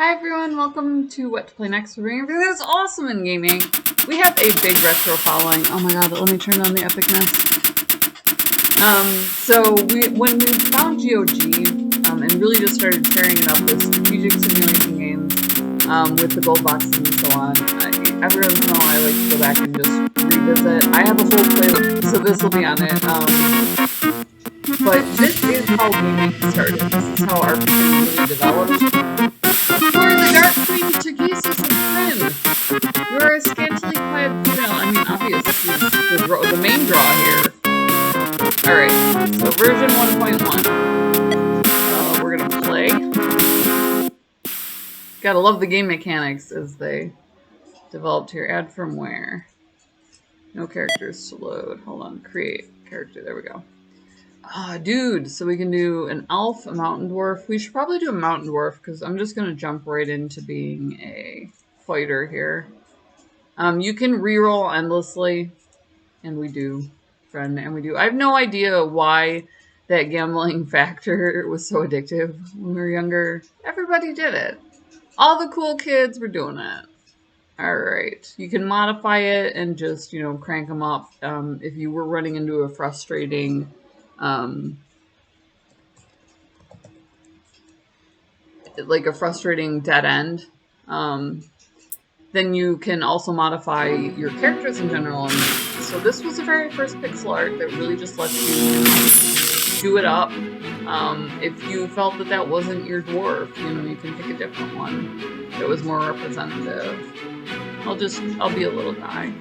Hi everyone, welcome to What to Play Next. We're doing everything that's awesome in gaming. We have a big retro following. Oh my god, let me turn on the epicness. When we found GOG and really just started tearing it up with strategic simulation games with the gold boxes and so on, every once in a while I like to go back and just revisit. I have a whole playlist, so this will be on it. But this is how gaming started. This is how RPG really developed. You are the Dark Queen of Krynn. You are a scantily clad female. I mean, obviously, the main draw here. Alright, so version 1.1. We're gonna play. Gotta love the game mechanics as they developed here. Add from where? No characters to load. Hold on, create character. There we go. Ah, dude, so we can do an elf, a mountain dwarf. We should probably do a mountain dwarf because I'm just going to jump right into being a fighter here. You can reroll endlessly, and we do, friend, and we do. I have no idea why that gambling factor was so addictive when we were younger. Everybody did it. All the cool kids were doing it. Alright, you can modify it and just, you know, crank them up if you were running into a frustrating... like a frustrating dead end, then you can also modify your characters in general. And so this was the very first pixel art that really just lets you do it up. If you felt that that wasn't your dwarf, you know, you can pick a different one that was more representative. I'll be a little guy.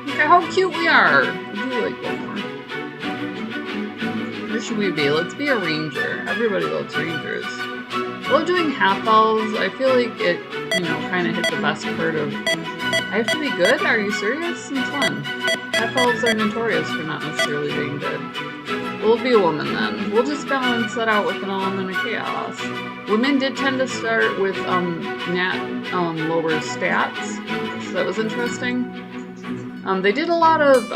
Look at how cute we are. I do like Wilmore. Where should we be? Let's be a ranger. Everybody loves rangers. I love doing half elves. I feel like it, you know, kind of hit the best part of, I have to be good? Are you serious? Since when? Half elves are notorious for not necessarily being good. We'll be a woman then. We'll just balance that out with an element of chaos. Women did tend to start with lower stats, so that was interesting. They did a lot of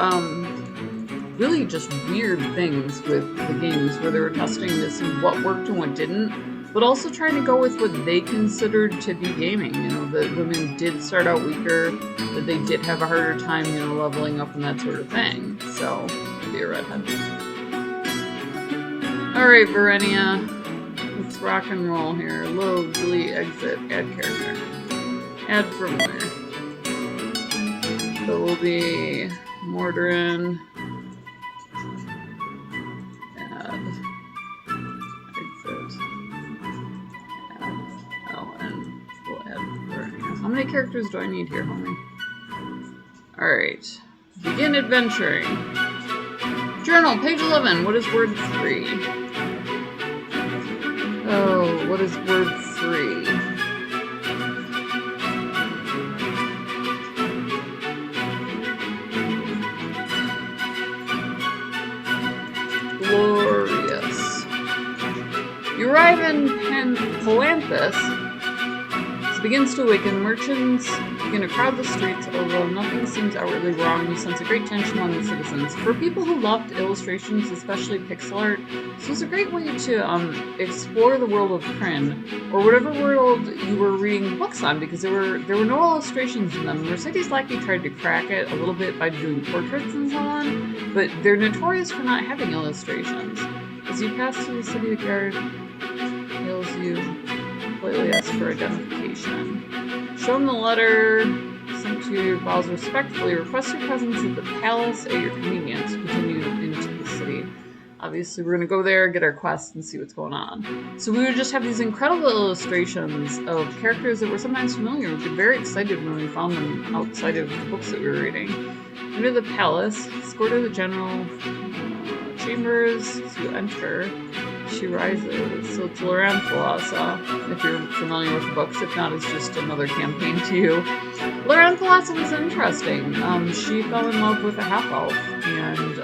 really just weird things with the games where they were testing to see what worked and what didn't, but also trying to go with what they considered to be gaming. You know, that women did start out weaker, that they did have a harder time, you know, leveling up and that sort of thing. So, be a redhead. Alright, Verenia. Let's rock and roll here. Load, delete, exit, add character. Add from where? So we'll be Mordarin. How many characters do I need here, homie? Alright. Begin adventuring. Journal, page 11. What is word 3? Oh, what is word 3? Glorious. You arrive in Palanthus. Begins to awaken. Merchants begin to crowd the streets, although nothing seems outwardly wrong. You sense a great tension among the citizens. For people who loved illustrations, especially pixel art, this was a great way to explore the world of Krynn, or whatever world you were reading books on, because there were no illustrations in them. Mercedes Lackey tried to crack it a little bit by doing portraits and so on, but they're notorious for not having illustrations. As you pass through the city, the guard hails you. Politely ask for identification. Show him the letter sent to you, bows respectfully, request your presence at the palace at your convenience. Continue into the city. Obviously, we're going to go there, get our quest, and see what's going on. So we would just have these incredible illustrations of characters that were sometimes familiar. We get very excited when we found them outside of the books that we were reading. Enter the palace, escort of the general chambers to enter. She rises. So it's Laranthalasa, if you're familiar with the books. If not, it's just another campaign to you. Laranthalasa was interesting. She fell in love with a half-elf and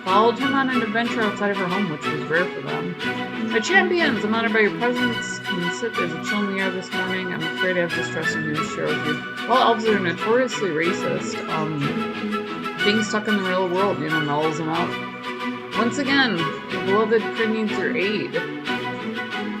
followed him on an adventure outside of her home, which was rare for them. My champions, I'm honored by your presence. Can sit, there's a chill in the air this morning. I'm afraid I have distressing news to share with you. While elves are notoriously racist, being stuck in the real world, you know, mellows them out. Once again, the beloved Krynn needs your aid.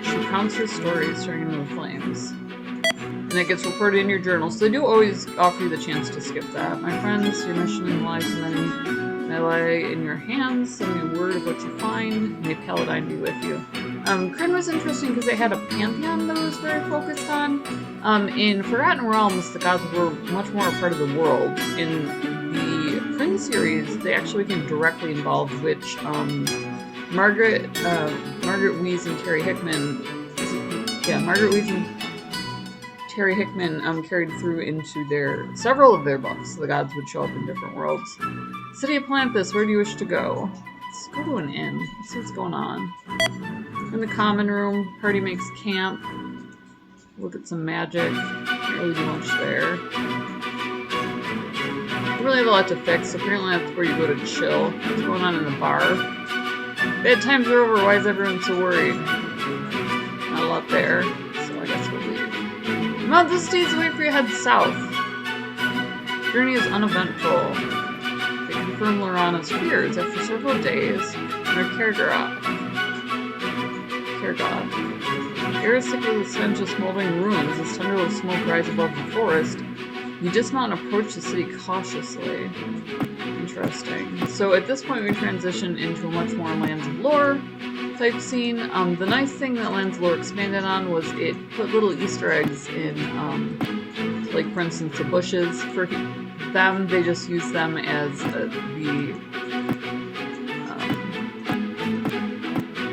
She recounts his story staring into the flames. And it gets reported in your journal, so they do always offer you the chance to skip that. My friends, your mission lies in melee in your hands. Send me word of what you find. May Paladine be with you. Krynn was interesting because they had a pantheon that was very focused on. In Forgotten Realms, the gods were much more a part of the world. In the Krynn series, they actually became directly involved, which Margaret Weise and Terry Hickman, Margaret Weise and Terry Hickman carried through into several of their books. The gods would show up in different worlds. City of Palanthas, where do you wish to go? Let's go to an inn. Let's see what's going on. In the common room, party makes camp. Look at some magic. Can't really do much there. Don't really have a lot to fix. Apparently that's where you go to chill. What's going on in the bar? Bad times are over. Why is everyone so worried? Not a lot there, so I guess we'll leave. Amount this days away for you, head south. Journey is uneventful. They confirm Lorana's fears after several days in her care god. Air is thick with the stench of smoldering ruins as tendrils of smoke rise above the forest. You dismount and approach the city cautiously. Interesting. So at this point we transition into a much more Lands of Lore type scene. The nice thing that Lands of Lore expanded on was it put little Easter eggs in, like for instance the bushes. For them, they just use them as the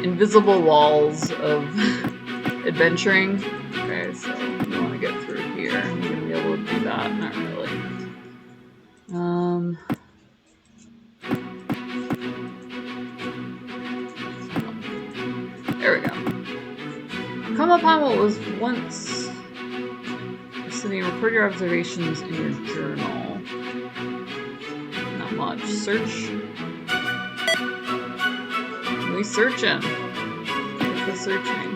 invisible walls of adventuring. Okay, so we want to get through here. I'm going to be able to do that. Not really. There we go. Come upon what was once a city and record your observations in your journal. Not much. Search. We searching. Get the searching.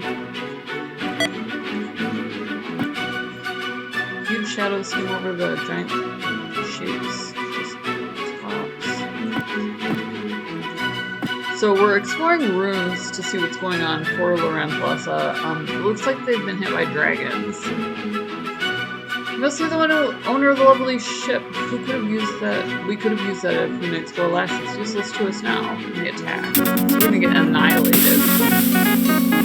Huge shadows skim over the giant shapes. Just tops. So we're exploring runes to see what's going on for Loranthasa. It looks like they've been hit by dragons. You must be the owner of the lovely ship. Who could have used that? We could have used that if we didn't explore last. It's useless to us now. We attack. So we're gonna get annihilated.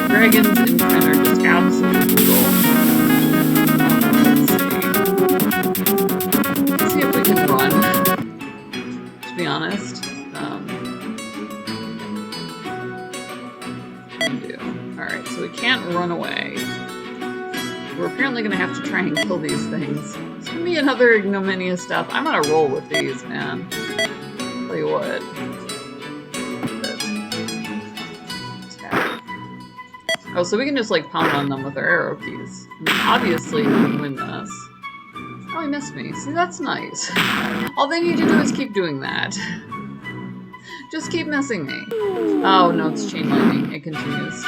Dragons in Krynn are just absolutely brutal. Let's see if we can run. To be honest. Alright, so we can't run away. We're apparently going to have to try and kill these things. It's going to be another ignominious death. I'm going to roll with these, man. Tell you what. Attack. Oh, so we can just, like, pound on them with our arrow keys. I mean, obviously, we can win this. Oh, he missed me. See, that's nice. All they need to do is keep doing that. Just keep missing me. Oh, no, it's chain lightning. It continues.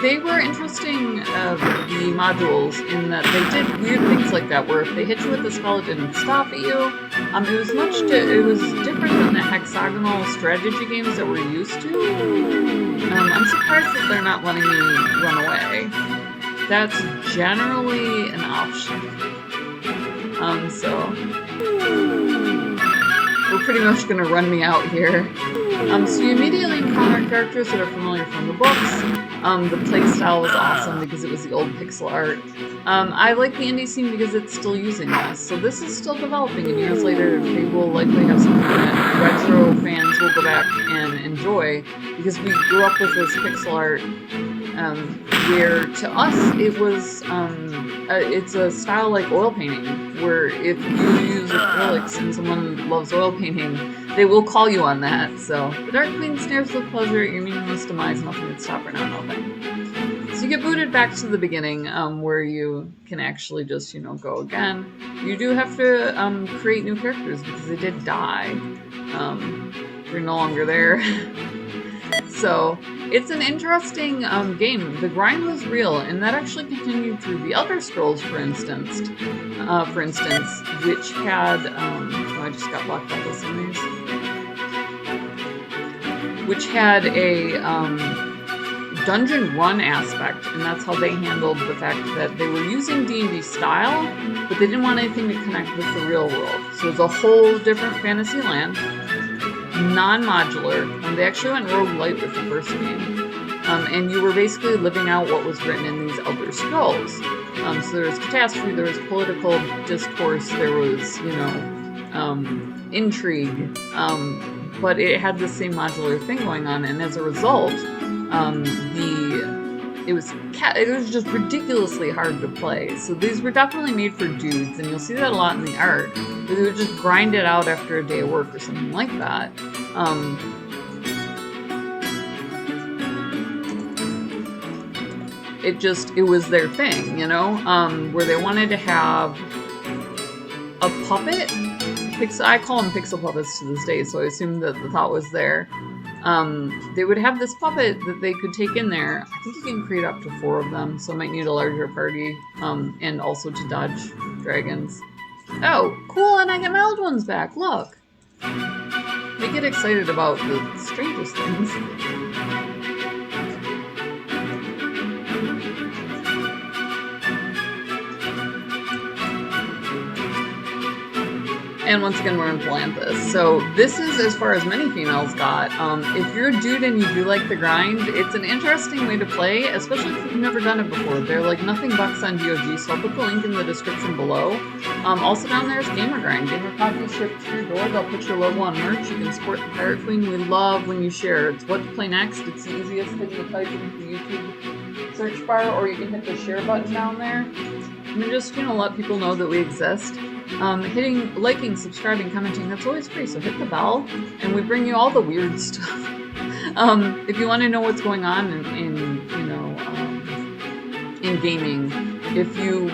They were interesting, the modules, in that they did weird things like that, where if they hit you with the spell, it didn't stop at you. It was different than the hexagonal strategy games that we're used to. I'm surprised that they're not letting me run away. That's generally an option. So we're pretty much gonna run me out here. So you immediately encounter characters that are familiar from the books. The playstyle was awesome because it was the old pixel art. I like the indie scene because it's still using this. So this is still developing, and years later they will likely have something that retro fans will go back and enjoy, because we grew up with this pixel art where to us it was it's a style like oil painting, where if you use acrylics and someone loves oil painting, they will call you on that. So the Dark Queen snares with pleasure at your meaningless demise. Nothing can stop her now. Nothing. So you get booted back to the beginning, where you can actually just, go again. You do have to create new characters because they did die. They're no longer there. So it's an interesting game. The grind was real, and that actually continued through the Elder Scrolls, for instance, which had I just got blocked out of some of these. Which had a dungeon run aspect, and that's how they handled the fact that they were using D&D style, but they didn't want anything to connect with the real world. So it was a whole different fantasy land, non-modular. They actually went roguelite with the first game. And you were basically living out what was written in these Elder Scrolls. So there was catastrophe, there was political discourse, there was, you know, intrigue, but it had the same modular thing going on, and as a result, it was just ridiculously hard to play. So these were definitely made for dudes, and you'll see that a lot in the art, where they would just grind it out after a day of work or something like that. It was their thing, you know, where they wanted to have a puppet. I call them pixel puppets to this day, so I assume that the thought was there. They would have this puppet that they could take in there. I think you can create up to 4 of them, so I might need a larger party, and also to dodge dragons. Oh, cool, and I get my old ones back, look! They get excited about the strangest things. And once again, we're in Palanthas. So this is as far as many females got. If you're a dude and you do like the grind, it's an interesting way to play, especially if you've never done it before. They're like nothing bucks on GOG, so I'll put the link in the description below. Also down there is Gamer Grind. Gamer coffee shipped to your door. They'll put your logo on merch. You can support the Pirate Queen. We love when you share. It's what to play next. It's the easiest thing to type into the YouTube search bar, or you can hit the share button down there. And just, you know, let people know that we exist. Hitting, liking, subscribing, commenting, that's always free, so hit the bell, and we bring you all the weird stuff. If you want to know what's going on in gaming, if you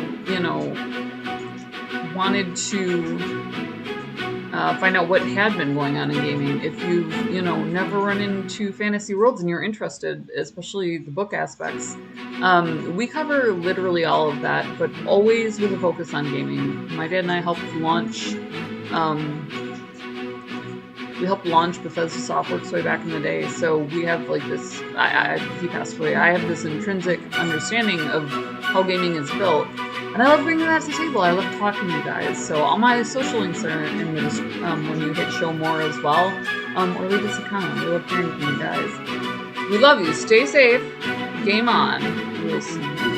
wanted to find out what had been going on in gaming, if you've, never run into fantasy worlds and you're interested, especially the book aspects, we cover literally all of that, but always with a focus on gaming. My dad and I helped launch, Bethesda Softworks way back in the day, so we have like this, he passed away, I have this intrinsic understanding of how gaming is built, and I love bringing that to the table. I love talking to you guys, so all my social links are in the when you hit show more as well, or leave us a comment. We love hearing from you guys. We love you. Stay safe. Game on. We'll see you.